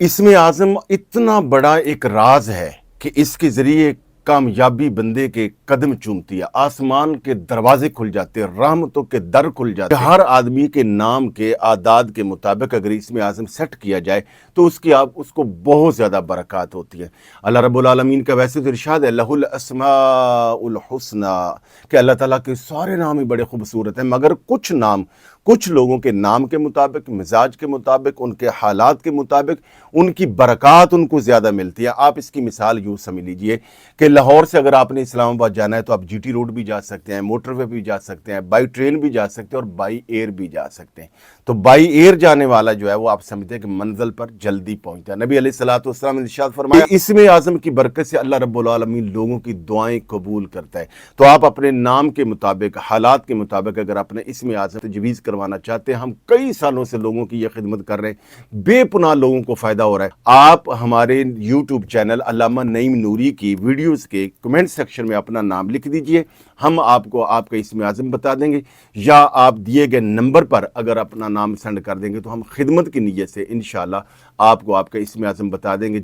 इसमें आज़म इतना बड़ा एक राज है कि इसके ज़रिए कामयाबी बंदे के कदम चूमती है, आसमान के दरवाजे खुल जाते हैं, रहमतों के दर खुल जाते हैं। हर आदमी के नाम के आदाद के मुताबिक अगर इसमें आज़म सेट किया जाए तो उसको बहुत ज़्यादा बरक़ात होती है। अल्लाह रब्बुल आलमीन का वैसे तो इरशाद है लहुल अस्माउल हुस्ना, कि अल्लाह ताला के सारे नाम ही बड़े खूबसूरत हैं, मगर कुछ नाम कुछ लोगों के नाम के मुताबिक, मिजाज के मुताबिक, उनके हालात के मुताबिक उनकी बरक़ात उनको ज़्यादा मिलती है। आप इसकी मिसाल यूँ समझ लीजिए कि लाहौर से अगर आपने इस्लामाबाद जाना है तो आप जीटी रोड भी जा सकते हैं, मोटरवे भी जा सकते हैं, बाई ट्रेन भी जा सकते हैं और बाई एयर भी जा सकते हैं। तो बाई एयर जाने वाला जो है वो आप समझते हैं कि मंजिल पर जल्दी पहुंचता है। नबी अलैहिस्सलातु वस्सलाम ने इरशाद फरमाया इसमें आज़म की बरकत से अल्लाह रब्बुल आलमीन लोगों की दुआएं कबूल करता है। तो आप अपने नाम के मुताबिक, हालात के मुताबिक अगर अपने इसमें आज़म तजवीज़ करवाना चाहते हैं, हम कई सालों से लोगों की ये खिदमत कर रहे हैं, बेपनाह लोगों को फ़ायदा हो रहा है। आप हमारे यूट्यूब चैनल अल्लामा नईम नूरी की वीडियोज़ के कमेंट सेक्शन में अपना नाम लिख दीजिए, हम आपको आपका इसमें आज़म बता देंगे, या आप दिए गए नंबर पर अगर अपना नाम सेंड कर देंगे तो हम खिदमत की नीयत से इंशाअल्लाह आपको आपका इसमें आज़म बता देंगे।